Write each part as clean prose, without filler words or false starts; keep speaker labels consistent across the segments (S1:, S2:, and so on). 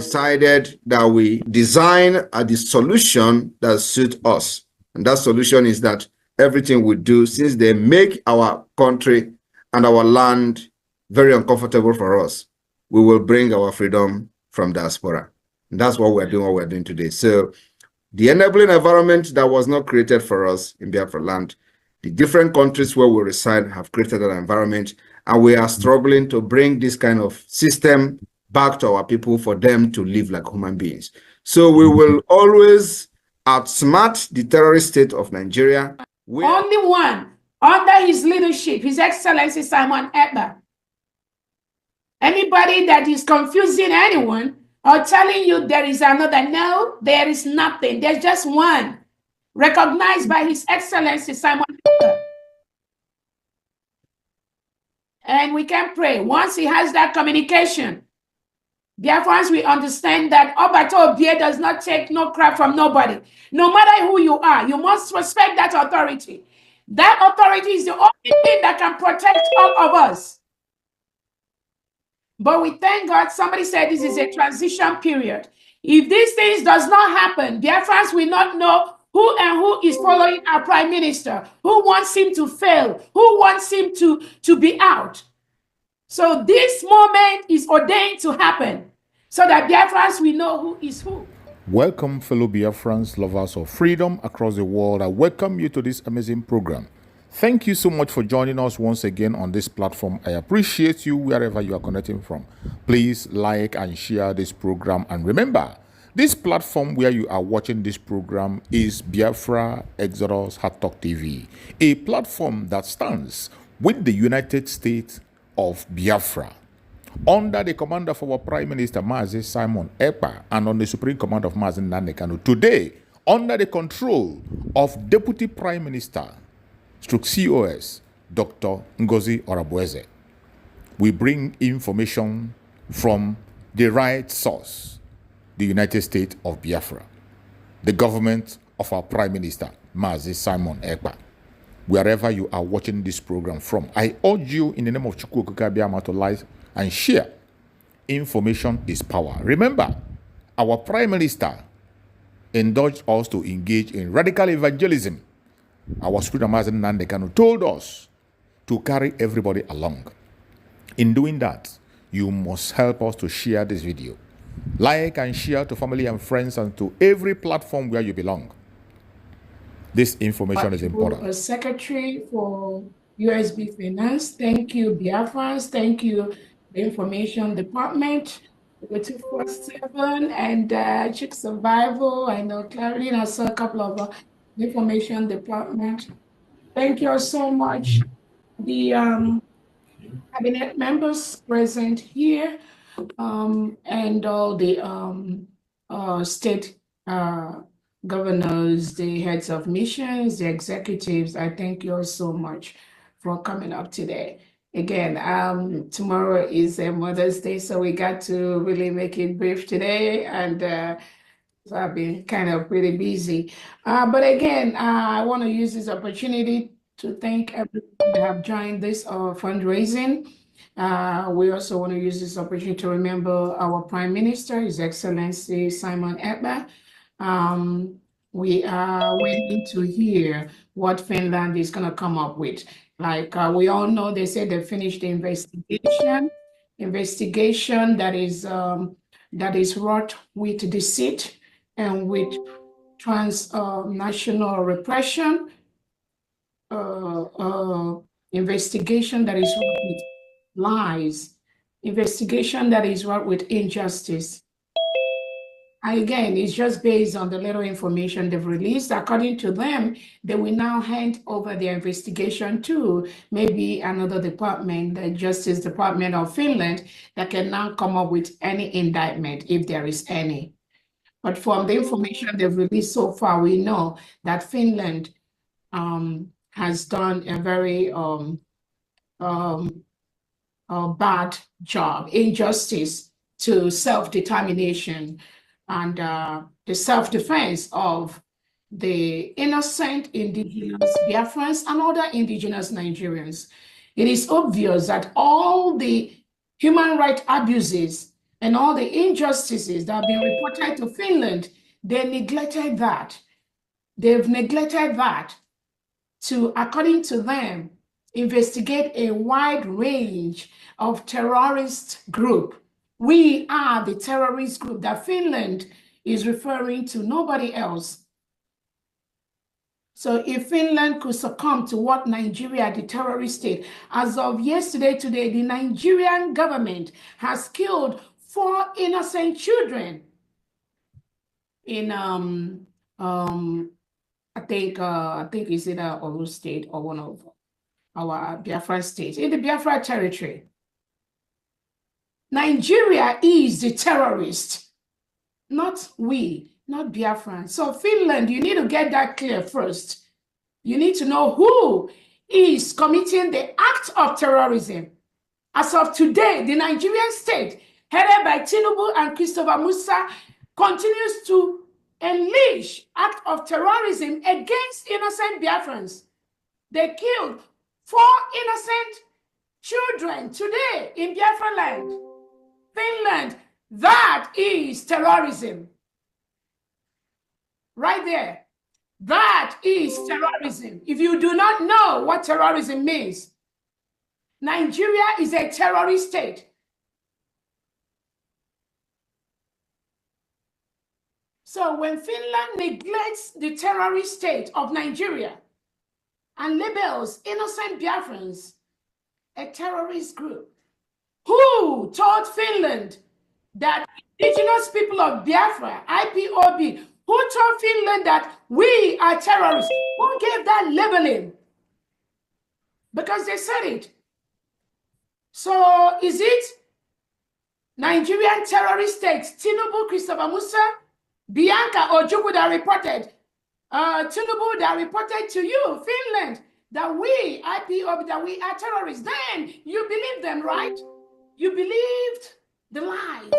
S1: decided that we design the solution that suits us. And that solution is that everything we do, since they make our country and our land very uncomfortable for us, we will bring our freedom from diaspora. And that's what we're doing today. So the enabling environment that was not created for us in Biafra land, the different countries where we reside have created an environment, and we are struggling to bring this kind of system back to our people for them to live like human beings. So we will always outsmart the terrorist state of Nigeria.
S2: Only one, under his leadership, His Excellency Simon Ekpa. Anybody that is confusing anyone or telling you there is another, no, there is nothing. There's just one, recognized by His Excellency Simon Ekpa. And we can pray. Once he has that communication, Biafrans, we understand that Obato Obie does not take no crap from nobody. No matter who you are, you must respect that authority. That authority is the only thing that can protect all of us. But we thank God, somebody said this is a transition period. If these things does not happen, Biafrans will not know who is following our prime minister, who wants him to fail, who wants him to be out. So this moment is ordained to happen so that Biafrans will know who is who.
S3: Welcome, fellow Biafrans, lovers of freedom across the world. I welcome you to this amazing program. Thank you so much for joining us once again on this platform. I appreciate you wherever you are connecting from. Please like and share this program. And remember, this platform where you are watching this program is Biafra Exodus Hard Talk TV, a platform that stands with the United States of Biafra, under the command of our Prime Minister Mazi Simon Ekpa, and on the Supreme Command of Mazi Nandekano. Today, under the control of Deputy Prime Minister COS Dr. Ngozi Orabueze, we bring information from the right source, the United States of Biafra, the government of our Prime Minister Mazi Simon Ekpa. Wherever you are watching this program from, I urge you in the name of Njoku to like and share. Information is power. Remember, our Prime Minister encouraged us to engage in radical evangelism. Our Supreme Mazi Nandekano told us to carry everybody along. In doing that, you must help us to share this video. Like and share to family and friends and to every platform where you belong. This information is important.
S2: Secretary for USB Finance, thank you, Biafrans, thank you, the Information Department, the 247, and Chick Survival. I know Clarine, I saw a couple of Information Department. Thank you so much. The cabinet members present here, and all the state governors, the heads of missions, the executives. I thank you all so much for coming up today. Again, tomorrow is Mother's Day, so we got to really make it brief today, and so I've been kind of pretty busy. But again, I want to use this opportunity to thank everyone that have joined this fundraising. We also want to use this opportunity to remember our Prime Minister, His Excellency Simon Ekpa. We are waiting to hear what Finland is going to come up with. Like we all know, they said they finished the investigation that is wrought with deceit and with transnational repression, investigation that is wrought with lies, investigation that is wrought with injustice. Again, it's just based on the little information they've released. According to them, they will now hand over their investigation to maybe another department, the Justice Department of Finland, that can now come up with any indictment, if there is any. But from the information they've released so far, we know that Finland has done a very bad job, injustice to self-determination and the self-defense of the innocent indigenous Biafrans and other indigenous Nigerians. It is obvious that all the human rights abuses and all the injustices that have been reported to Finland, they neglected that. They've neglected that to, according to them, investigate a wide range of terrorist group. We are the terrorist group that Finland is referring to, nobody else. So if Finland could succumb to what Nigeria, the terrorist state, as of yesterday, today, the Nigerian government has killed 4 innocent children in I think it's either Oru State or one of our Biafra states, in the Biafra territory. Nigeria is the terrorist, not we, not Biafrans. So Finland, you need to get that clear first. You need to know who is committing the act of terrorism. As of today, the Nigerian state, headed by Tinubu and Christopher Musa, continues to unleash act of terrorism against innocent Biafrans. They killed 4 innocent children today in Biafra land, Finland. That is terrorism. Right there. That is terrorism. If you do not know what terrorism means, Nigeria is a terrorist state. So when Finland neglects the terrorist state of Nigeria and labels innocent Biafrans a terrorist group, who told Finland that indigenous people of Biafra, IPOB, who told Finland that we are terrorists? Who gave that labeling? Because they said it. So is it Nigerian terrorist states, Tinubu, Christopher Musa, Bianca or Njoku that reported, Tinubu that reported to you, Finland, that we, IPOB, that we are terrorists? Then you believe them, right? You believed the lies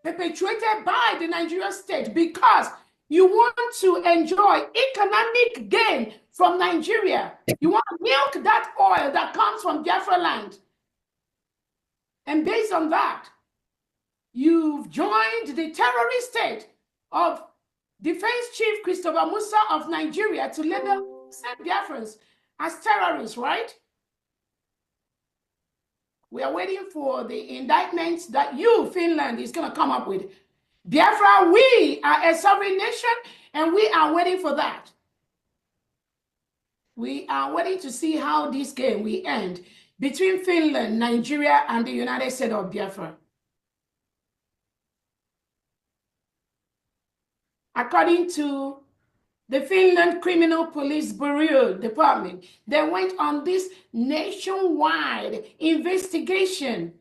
S2: perpetuated by the Nigerian state because you want to enjoy economic gain from Nigeria. You want to milk that oil that comes from Biafra land. And based on that, you've joined the terrorist state of Defense Chief Christopher Musa of Nigeria to label Biafrans as terrorists, right? We are waiting for the indictments that you, Finland, is going to come up with. Biafra, we are a sovereign nation, and we are waiting for that. We are waiting to see how this game will end between Finland, Nigeria, and the United States of Biafra. According to the Finland Criminal Police Bureau Department, they went on this nationwide investigation,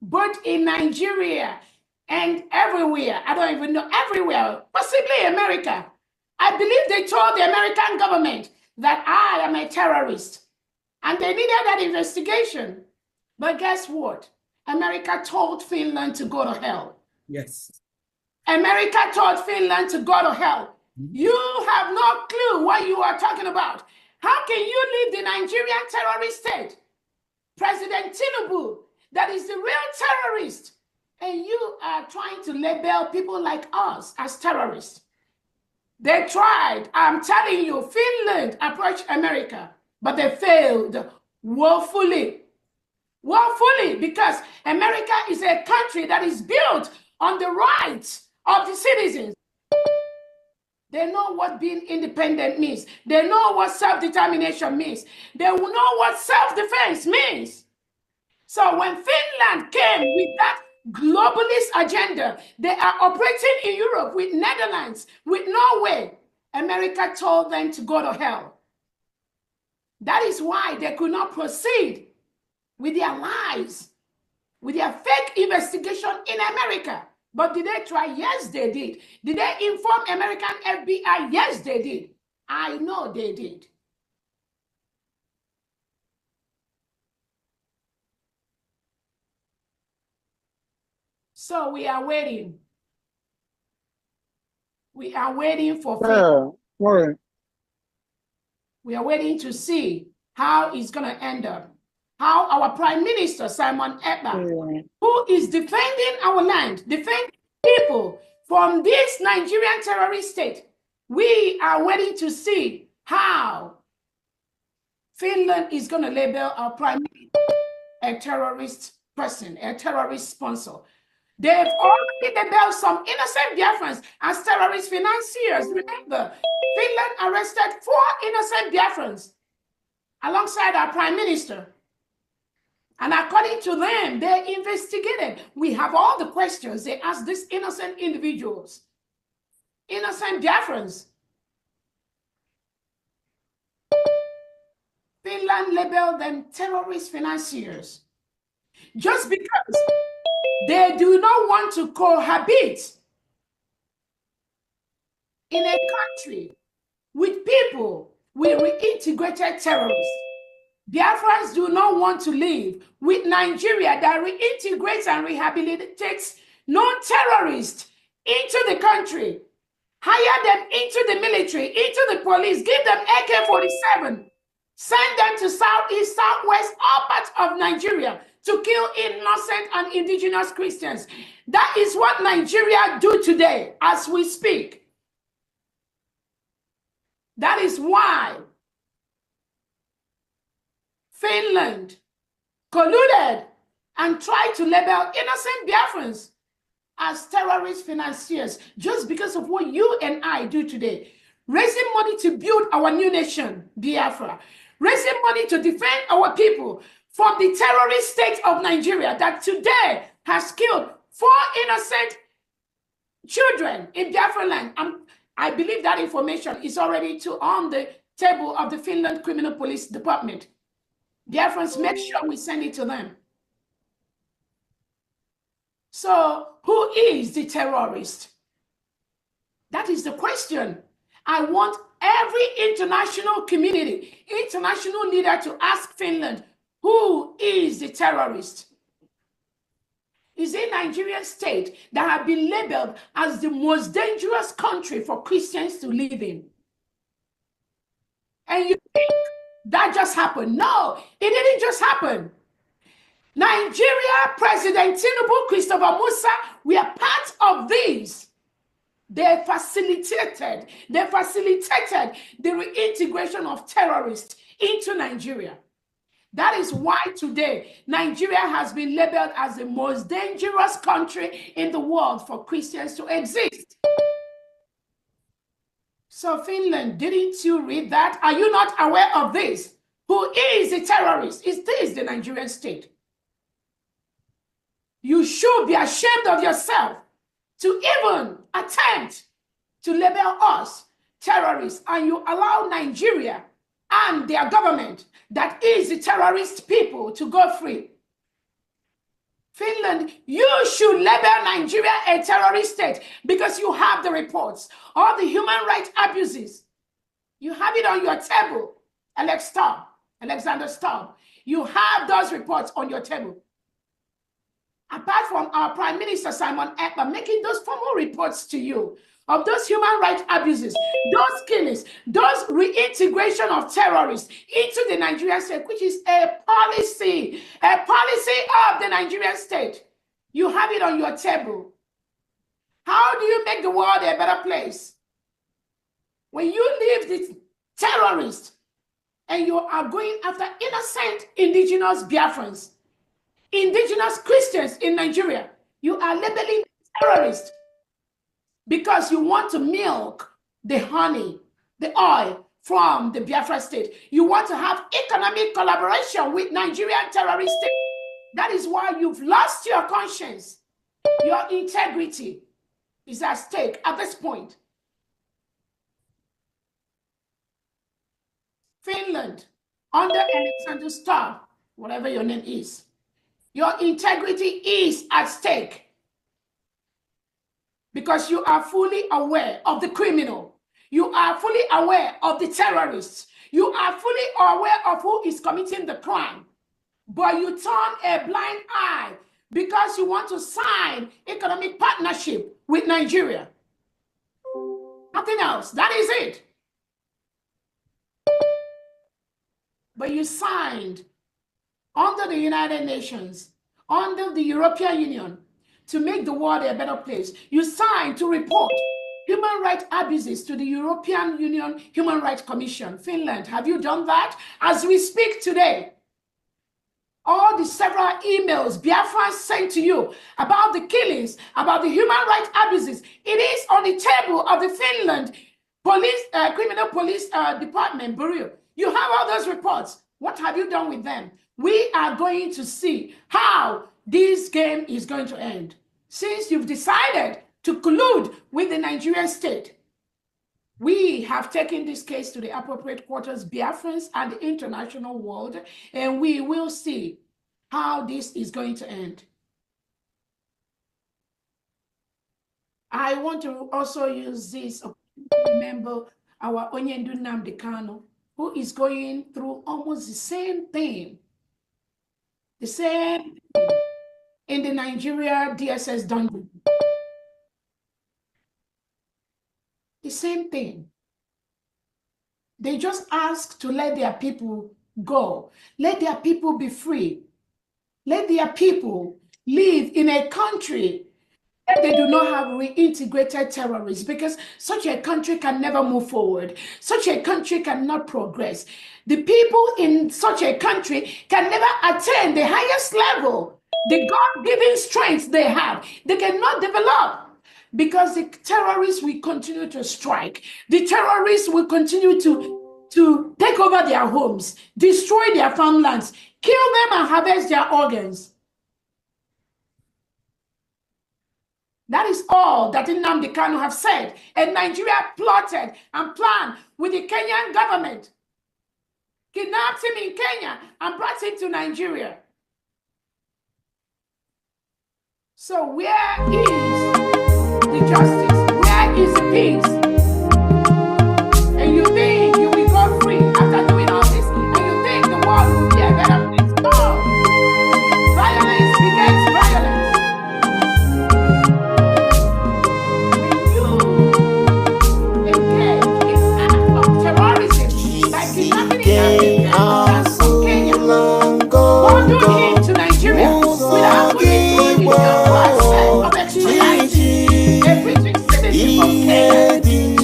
S2: both in Nigeria and everywhere. I don't even know, everywhere, possibly America. I believe they told the American government that I am a terrorist, and they needed that investigation. But guess what? America told Finland to go to hell.
S4: Yes.
S2: America told Finland to go to hell. You have no clue what you are talking about. How can you leave the Nigerian terrorist state, President Tinubu, that is the real terrorist, and you are trying to label people like us as terrorists? They tried. I'm telling you, Finland approached America, but they failed woefully. Woefully, because America is a country that is built on the rights of the citizens. They know what being independent means. They know what self-determination means. They will know what self-defense means. So when Finland came with that globalist agenda, they are operating in Europe with Netherlands, with Norway. America told them to go to hell. That is why they could not proceed with their lies, with their fake investigation in America. But did they try? Yes, they did. Did they inform American FBI? Yes, they did. I know they did. So we are waiting. We are waiting for.
S4: Right.
S2: We are waiting to see how it's going to end up. how our Prime Minister, Simon Ekpa, who is defending our land, defending people from this Nigerian terrorist state, we are waiting to see how Finland is going to label our Prime Minister a terrorist person, a terrorist sponsor. They've already labeled some innocent Biafrans as terrorist financiers. Remember, Finland arrested 4 innocent Biafrans alongside our Prime Minister. And according to them, they investigated. We have all the questions they asked these innocent individuals, innocent Biafrans. Finland labeled them terrorist financiers just because they do not want to cohabit in a country with people with reintegrated terrorists. Biafrans do not want to live with Nigeria that reintegrates and rehabilitates non-terrorists into the country, hire them into the military, into the police, give them AK-47, send them to southeast, southwest, all parts of Nigeria to kill innocent and indigenous Christians. That is what Nigeria do today as we speak. That is why Finland colluded and tried to label innocent Biafrans as terrorist financiers just because of what you and I do today. Raising money to build our new nation, Biafra. Raising money to defend our people from the terrorist state of Nigeria that today has killed 4 innocent children in Biafra land. I believe that information is already on the table of the Finland Criminal Police Department. Biafrans, make sure we send it to them. So, who is the terrorist? That is the question. I want every international community, international leader to ask Finland, who is the terrorist? Is a Nigerian state that has been labeled as the most dangerous country for Christians to live in. And you think that just happened? No, it didn't just happen. Nigeria, President Tinubu, Christopher Musa, we are part of these. They facilitated the reintegration of terrorists into Nigeria. That is why today Nigeria has been labeled as the most dangerous country in the world for Christians to exist. So Finland, didn't you read that? Are you not aware of this? Who is the terrorist? Is this the Nigerian state? You should be ashamed of yourself to even attempt to label us terrorists, and you allow Nigeria and their government that is the terrorist people to go free. Finland, you should label Nigeria a terrorist state because you have the reports, all the human rights abuses. You have it on your table, Alexander Stubb. You have those reports on your table. Apart from our Prime Minister, Simon Ekpa, making those formal reports to you of those human rights abuses, those killings, those reintegration of terrorists into the Nigerian state, which is a policy of the Nigerian state. You have it on your table. How do you make the world a better place? When you leave the terrorists and you are going after innocent indigenous Biafrans, indigenous Christians in Nigeria, you are labeling terrorists because you want to milk the honey, the oil from the Biafra state. You want to have economic collaboration with Nigerian terrorist state. That is why you've lost your conscience. Your integrity is at stake at this point. Finland, under Alexander Stubb, whatever your name is, your integrity is at stake because you are fully aware of the criminal. You are fully aware of the terrorists. You are fully aware of who is committing the crime. But you turn a blind eye because you want to sign economic partnership with Nigeria. Nothing else. That is it. But you signed under the United Nations, under the European Union, to make the world a better place. You signed to report human rights abuses to the European Union Human Rights Commission. Finland, have you done that? As we speak today, all the several emails Biafra sent to you about the killings, about the human rights abuses, it is on the table of the Finland police, criminal police department bureau. You have all those reports. What have you done with them? We are going to see how this game is going to end. Since you've decided to collude with the Nigerian state, we have taken this case to the appropriate quarters, Biafrans and the international world, and we will see how this is going to end. I want to also use this opportunity to remember our Onyendu Nnamdi Kanu, who is going through almost the same thing. The same thing in the Nigeria DSS dungeon. The same thing. They just ask to let their people go. Let their people be free. Let their people live in a country that they do not have reintegrated terrorists, because such a country can never move forward. Such a country cannot progress. The people in such a country can never attain the highest level, the God-given strength they have. They cannot develop, because the terrorists will continue to strike. The terrorists will continue to take over their homes, destroy their farmlands, kill them and harvest their organs. That is all that Nnamdi Kanu have said. And Nigeria plotted and planned with the Kenyan government, kidnapped him in Kenya and brought him to Nigeria. So where is the justice? Where is the peace? And you think you will go free after doing all this? And you think the world will be a better place? No. Violence begets violence. When you engage in acts of terrorism by kidnapping and from Kenya, bundling him to Nigeria without going through the process of extradition, a British citizen from Kenya.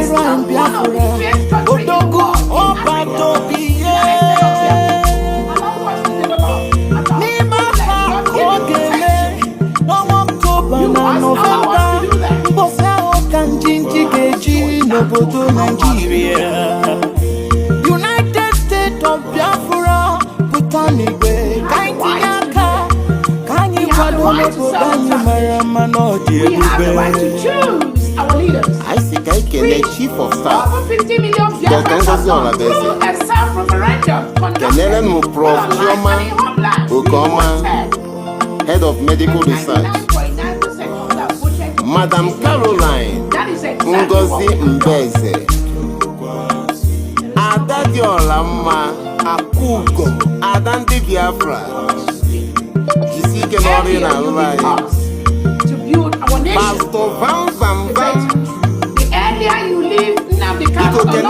S4: Naira and Biafra, Odogu, Obato, Nigeria, United States of Biafra, Putanigwe, Kaintiaka, Kanyi Wadone Bodani Maramano,
S2: we have the right to choose our leaders.
S5: I see the chief of staff.
S2: Over 50 million Biafrans have gone through a self-referendum conducted
S5: head of medical research. Madam Caroline Ngozi Orabueze, Adadiolamma Akugo, Adandi Biafra. Jisike Mori na Lulai.
S2: To build our nation.
S5: Pastor Van.
S2: The earlier you live now becomes the better.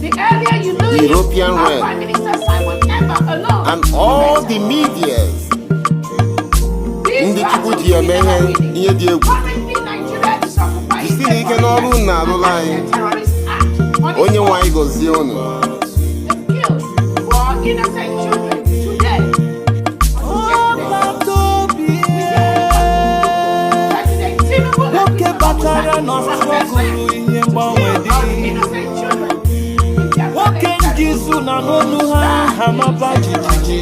S2: The earlier you live,
S5: European
S2: our
S5: realm.
S2: Prime Minister Simon Ekpa alone.
S5: And all the medias. Ndị Chukwu ji eme ihe dị egwu. Isi na ike n'ọrụ unu na-arụla anyị. Onye nwe anyị gọzie unu.
S4: Nwoke batara n'ọsọgụrụ ihe mgbanwe dị. Nwoke njizu na n'onu ha hamaba jijiji.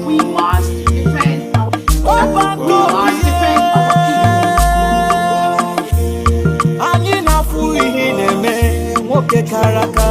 S2: We must defend our people.
S4: Anyị na-afụ ihe na-eme nwoke karaka.